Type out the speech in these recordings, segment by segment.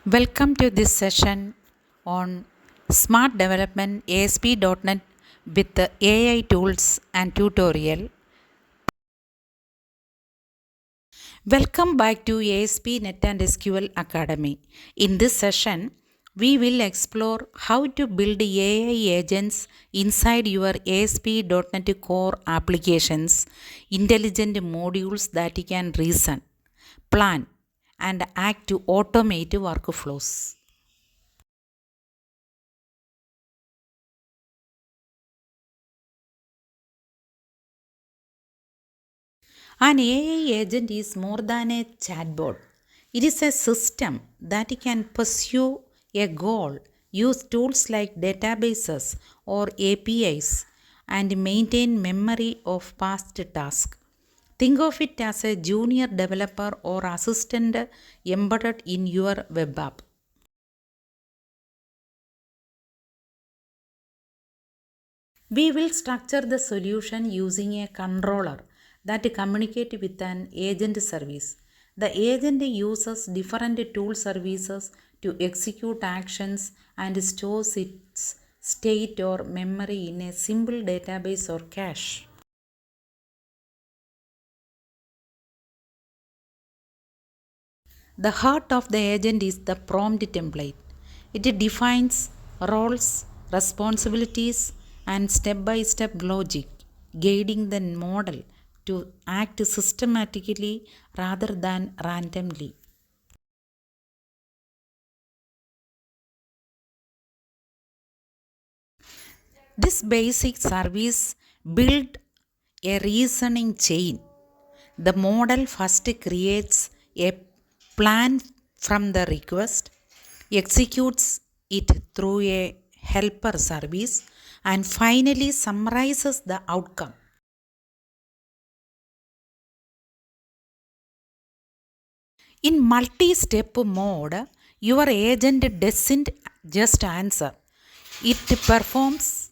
Welcome to this session on Smart Development ASP.NET with the AI tools and tutorial. Welcome back to ASP NET SQL Academy. In this session, we will explore how to build AI agents inside your ASP.NET Core applications, intelligent modules that can reason, plan, and act to automate workflows. An AI agent is more than a chatbot. It is a system that can pursue a goal, use tools like databases or APIs, and maintain memory of past tasks. Think of it as a junior developer or assistant embedded in your web app. We will structure the solution using a controller that communicates with an agent service. The agent uses different tool services to execute actions and stores its state or memory in a simple database or cache. The heart of the agent is the prompt template. It defines roles, responsibilities, and step by step logic, guiding the model to act systematically rather than randomly. This basic service built a reasoning chain. The model first creates a plan from the request, executes it through a helper service, and finally summarizes the outcome. In multi step mode, your agent doesn't just answer, it performs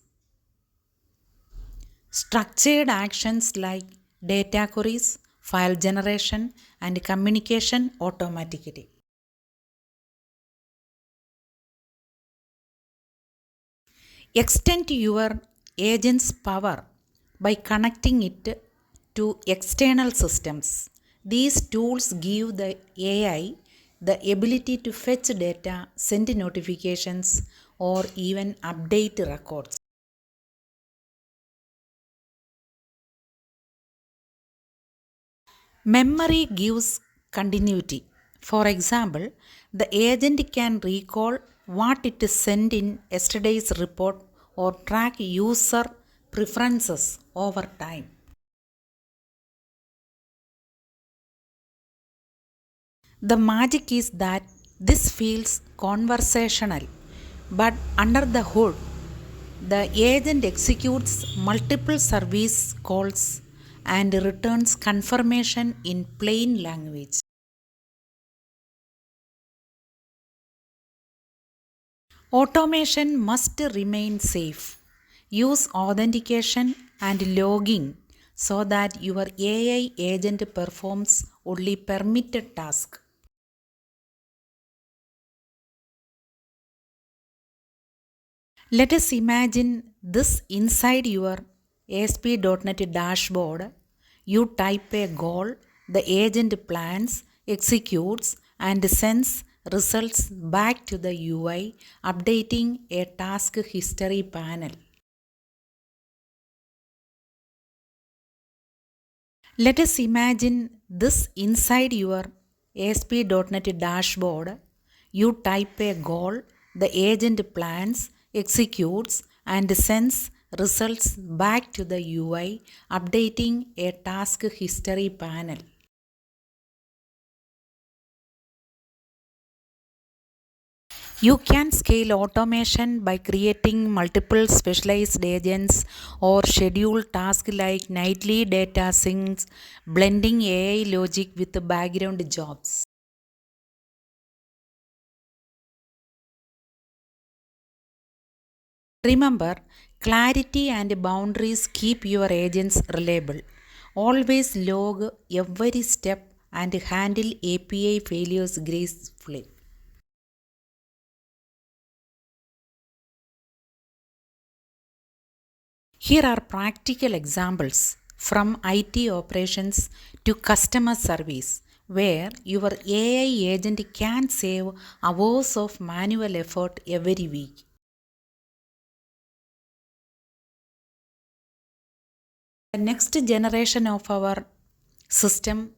structured actions like data queries, file generation, and communication automatically. Extend your agent's power by connecting it to external systems. These tools give the AI the ability to fetch data, send notifications, or even update records. Memory gives continuity. For example, the agent can recall what it sent in yesterday's report or track user preferences over time. The magic is that this feels conversational, but under the hood, the agent executes multiple service calls and returns confirmation in plain language. Automation must remain safe. Use authentication and logging so that your AI agent performs only permitted tasks. Let us imagine this inside your ASP.NET dashboard. You type a goal, the agent plans, executes, and sends results back to the UI, updating a task history panel. Let us imagine this inside your ASP.NET dashboard. You type a goal, the agent plans, executes, and sends results back to the UI, updating a task history panel. You can scale automation by creating multiple specialized agents or schedule tasks like nightly data syncs, blending AI logic with background jobs. Remember, clarity and boundaries keep your agents reliable. Always log every step and handle API failures gracefully. Here are practical examples from IT operations to customer service where your AI agent can save hours of manual effort every week. The next generation of our system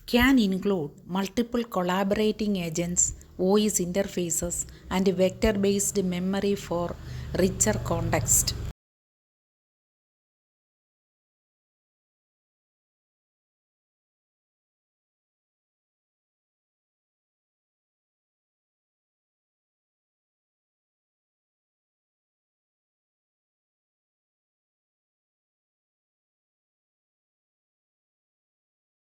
can include multiple collaborating agents, voice interfaces, and vector based memory for richer context.